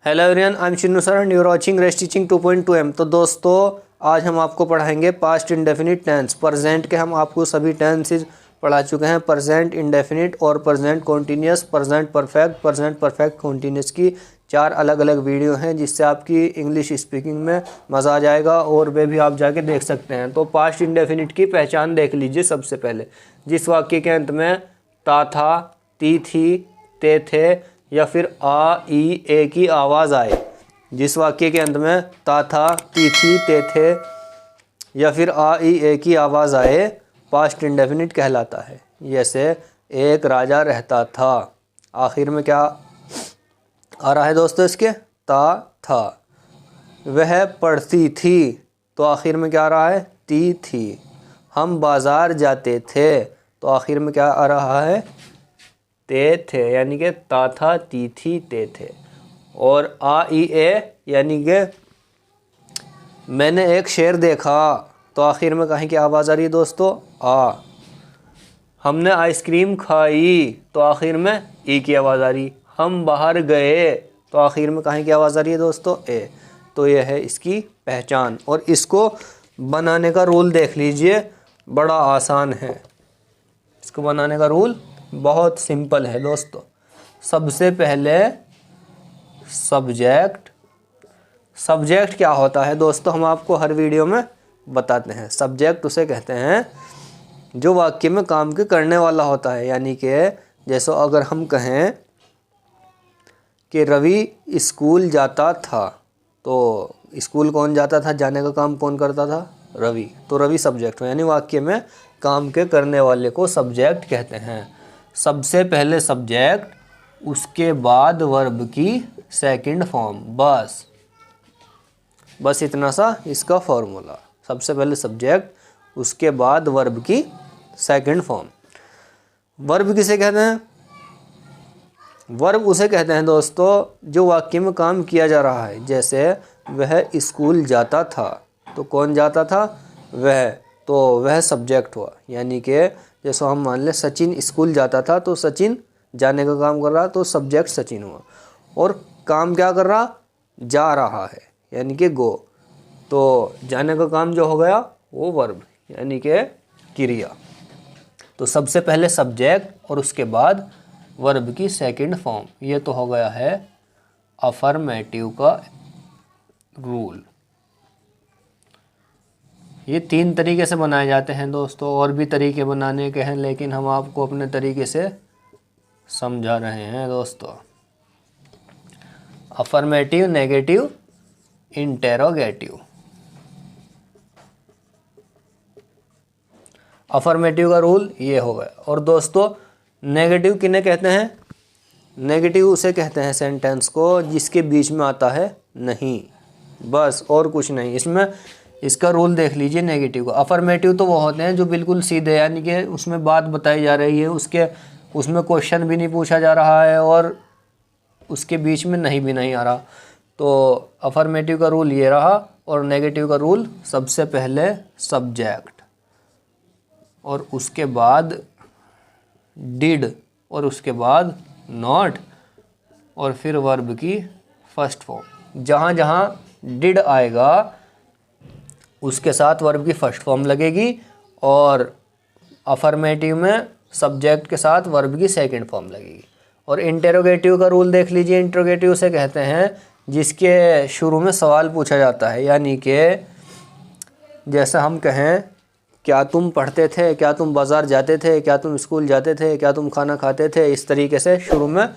Hello everyone, I am Shinu sir and you are watching race teaching 2.2M। तो दोस्तों आज हम आपको पढ़ाएंगे पास्ट इंडेफिनिट टेंस। प्रेजेंट के हम आपको सभी टेंसेस पढ़ा चुके हैं। प्रेजेंट इंडेफिनिट और present continuous, present perfect continuous की 4 अलग अलग वीडियो हैं जिससे आपकी इंग्लिश स्पीकिंग में मज़ा आ जाएगा और वे भी आप जाके देख सकते हैं। तो पास्ट इंडेफिनिट की पहचान देख लीजिए। सबसे पहले जिस वाक्य के अंत में ता था, ती थी, ते थे या फिर आ ई ए की आवाज़ आए, जिस वाक्य के अंत में ता था, ती थी, ते थे या फिर आ ई ए की आवाज़ आए, पास्ट इंडेफिनिट कहलाता है। जैसे एक राजा रहता था, आखिर में क्या आ रहा है दोस्तों इसके? ता था। वह पढ़ती थी, तो आखिर में क्या आ रहा है? ती थी। हम बाज़ार जाते थे, तो आखिर में क्या आ रहा है? ते थे, यानी कि ता था, ती थी, ते थे। और आ ई ए यानी कि मैंने एक शेर देखा, तो आखिर में कहीं की आवाज़ आ रही है दोस्तों? आ। हमने आइसक्रीम खाई, तो आखिर में ई की आवाज़ आ रही। हम बाहर गए, तो आखिर में कहीं की आवाज़ आ रही है दोस्तों? ए। तो यह है इसकी पहचान। और इसको बनाने का रूल देख लीजिए, बड़ा आसान है। इसको बनाने का रूल बहुत सिंपल है दोस्तों। सबसे पहले सब्जेक्ट क्या होता है दोस्तों, हम आपको हर वीडियो में बताते हैं। सब्जेक्ट उसे कहते हैं जो वाक्य में काम के करने वाला होता है। यानी कि जैसे अगर हम कहें कि रवि स्कूल जाता था, तो स्कूल कौन जाता था? जाने का काम कौन करता था? रवि। तो रवि सब्जेक्ट हो, यानी वाक्य में काम के करने वाले को सब्जेक्ट कहते हैं। सबसे पहले सब्जेक्ट, उसके बाद वर्ब की सेकंड फॉर्म। बस इतना सा इसका फॉर्मूला। सबसे पहले सब्जेक्ट, उसके बाद वर्ब की सेकंड फॉर्म। वर्ब किसे कहते हैं? वर्ब उसे कहते हैं दोस्तों जो वाक्य में काम किया जा रहा है। जैसे वह स्कूल जाता था, तो कौन जाता था? वह। तो वह सब्जेक्ट हुआ। यानी कि जैसे हम मान लें सचिन स्कूल जाता था, तो सचिन जाने का काम कर रहा, तो सब्जेक्ट सचिन हुआ। और काम क्या कर रहा? जा रहा है, यानी कि गो। तो जाने का काम जो हो गया वो वर्ब, यानी कि क्रिया। तो सबसे पहले सब्जेक्ट और उसके बाद वर्ब की सेकंड फॉर्म। ये तो हो गया है अफर्मेटिव का रूल। ये 3 तरीके से बनाए जाते हैं दोस्तों। और भी तरीके बनाने के हैं, लेकिन हम आपको अपने तरीके से समझा रहे हैं दोस्तों। Affirmative, negative, interrogative. अफर्मेटिव का रूल ये हो गया। और दोस्तों नेगेटिव किन्हें कहते हैं? नेगेटिव उसे कहते हैं सेंटेंस को जिसके बीच में आता है नहीं, बस और कुछ नहीं। इसमें इसका रूल देख लीजिए नेगेटिव का। अफर्मेटिव तो वो होते हैं जो बिल्कुल सीधे, यानी कि उसमें बात बताई जा रही है, उसमें क्वेश्चन भी नहीं पूछा जा रहा है और उसके बीच में नहीं भी नहीं आ रहा। तो अफर्मेटिव का रूल ये रहा। और नेगेटिव का रूल सबसे पहले सब्जेक्ट और उसके बाद डिड और उसके बाद नॉट और फिर वर्ब की फर्स्ट फॉर्म। जहाँ जहाँ डिड आएगा उसके साथ वर्ब की फर्स्ट फॉर्म लगेगी और अफर्मेटिव में सब्जेक्ट के साथ वर्ब की सेकंड फॉर्म लगेगी। और इंटेरोगेटिव का रूल देख लीजिए। इंटेरोगेटिव से कहते हैं जिसके शुरू में सवाल पूछा जाता है। यानी कि जैसे हम कहें क्या तुम पढ़ते थे, क्या तुम बाज़ार जाते थे, क्या तुम स्कूल जाते थे, क्या तुम खाना खाते थे, इस तरीके से शुरू में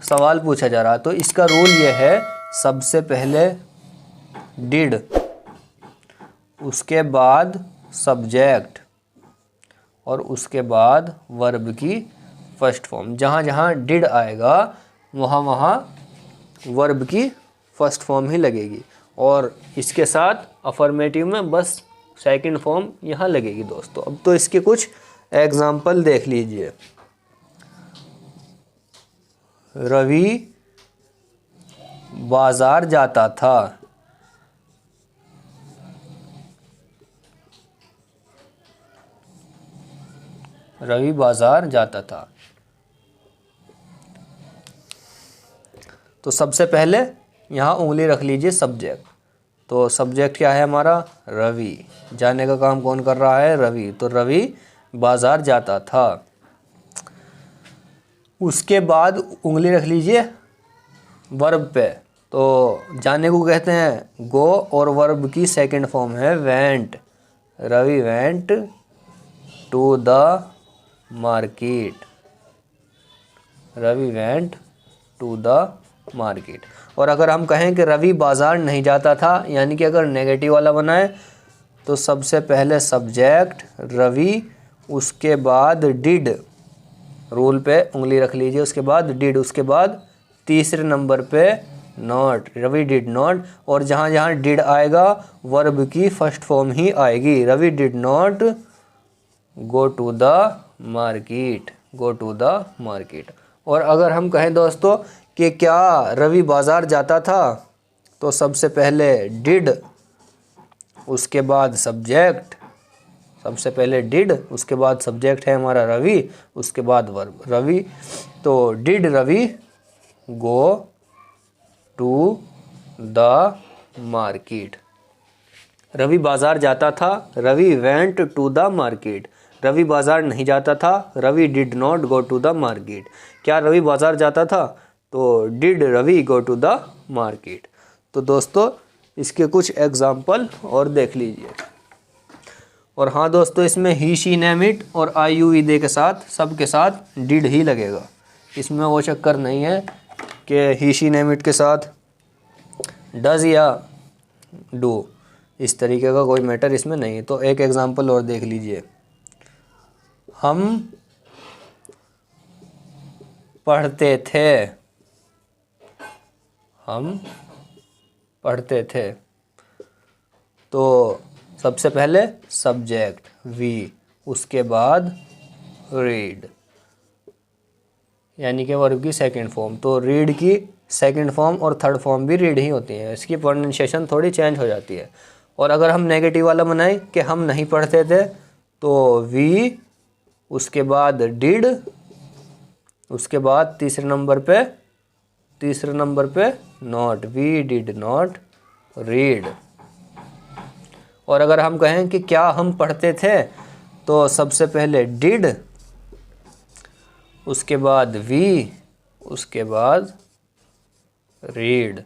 सवाल पूछा जा रहा। तो इसका रूल ये है, सबसे पहले डिड, उसके बाद सब्जेक्ट और उसके बाद वर्ब की फर्स्ट फॉर्म। जहाँ जहाँ डिड आएगा वहाँ वहाँ वर्ब की फर्स्ट फॉर्म ही लगेगी। और इसके साथ अफर्मेटिव में बस सेकंड फॉर्म यहाँ लगेगी दोस्तों। अब तो इसके कुछ एग्जाम्पल देख लीजिए। रवि बाजार जाता था, रवि बाजार जाता था। तो सबसे पहले यहाँ उंगली रख लीजिए सब्जेक्ट। तो सब्जेक्ट क्या है हमारा? रवि। जाने का काम कौन कर रहा है? रवि। तो रवि बाजार जाता था। उसके बाद उंगली रख लीजिए वर्ब पे। तो जाने को कहते हैं गो और वर्ब की सेकंड फॉर्म है went. Ravi went to the market. Ravi went to the market. और अगर हम कहें कि रवि बाजार नहीं जाता था, यानी कि अगर नेगेटिव वाला बनाए तो सबसे पहले सब्जेक्ट रवि, उसके बाद डिड, रूल पे उंगली रख लीजिए, उसके बाद डिड, उसके बाद तीसरे नंबर पे नॉट, रवि डिड नॉट। और जहाँ जहाँ डिड आएगा वर्ब की फर्स्ट फॉर्म ही आएगी। Ravi did not go to the market, go to the market. और अगर हम कहें दोस्तों कि क्या रवि बाजार जाता था, तो सबसे पहले डिड, उसके बाद सब्जेक्ट, सबसे पहले डिड, उसके बाद सब्जेक्ट है हमारा रवि, उसके बाद वर्ब रवि। तो did Ravi go to the market. Ravi बाजार जाता था, Ravi went to the market. Ravi बाजार नहीं जाता था, Ravi did not go to the market. क्या रवि बाजार जाता था? तो did Ravi go to the market. तो दोस्तों इसके कुछ एग्जाम्पल और देख लीजिए। और हाँ दोस्तों, इसमें ही शी नेम इट और आई यू ई दे के साथ, सब के साथ डिड ही लगेगा। इसमें वो चक्कर नहीं है कि ही शी नेम इट के साथ डज या डू, इस तरीके का कोई मैटर इसमें नहीं है। तो एक एग्जांपल और देख लीजिए। हम पढ़ते थे, हम पढ़ते थे। तो सबसे पहले सब्जेक्ट वी, उसके बाद रीड, यानी कि वर्ब की सेकंड फॉर्म। तो रीड की सेकंड फॉर्म और थर्ड फॉर्म भी रीड ही होती है, इसकी प्रोनाउंसिएशन थोड़ी चेंज हो जाती है। और अगर हम नेगेटिव वाला बनाएं कि हम नहीं पढ़ते थे, तो वी, उसके बाद डिड, उसके बाद तीसरे नंबर पे not, we did not read. और अगर हम कहें कि क्या हम पढ़ते थे, तो सबसे पहले डिड, उसके बाद वी, उसके बाद रीड।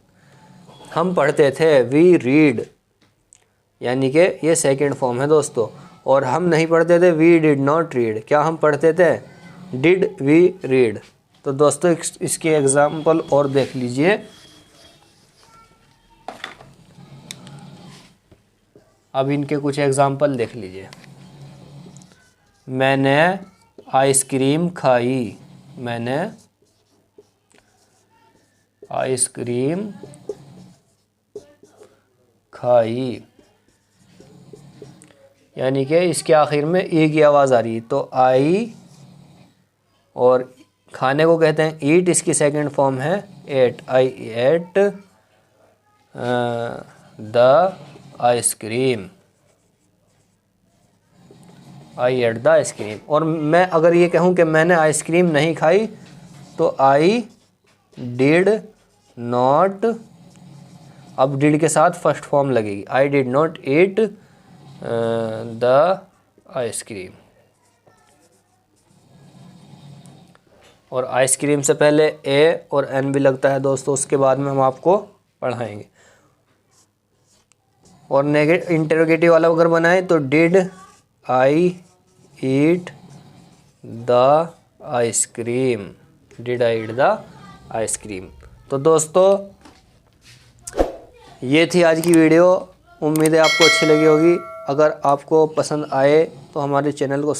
हम पढ़ते थे, वी रीड, यानी कि ये सेकंड फॉर्म है दोस्तों। और हम नहीं पढ़ते थे, वी डिड नॉट रीड। क्या हम पढ़ते थे? Did we read. तो दोस्तों इसके एग्जाम्पल और देख लीजिए। अब इनके कुछ एग्जाम्पल देख लीजिए। मैंने आइसक्रीम खाई, मैंने आइसक्रीम खाई, यानी कि इसके आखिर में ई की आवाज़ आ रही है। तो आई, और खाने को कहते हैं ईट, इसकी सेकंड फॉर्म है ate, I ate the ice cream, I ate the ice cream. और मैं अगर ये कहूँ कि मैंने आइसक्रीम नहीं खाई, तो आई डिड नॉट, अब डिड के साथ फर्स्ट फॉर्म लगेगी, I did not eat the ice cream. और आइसक्रीम से पहले ए और एन भी लगता है दोस्तों, उसके बाद में हम आपको पढ़ाएंगे। और इंटरोगेटिव वाला अगर बनाए तो did I eat the ice cream, did I eat the ice cream. तो दोस्तों ये थी आज की वीडियो, उम्मीद है आपको अच्छी लगी होगी। अगर आपको पसंद आए तो हमारे चैनल को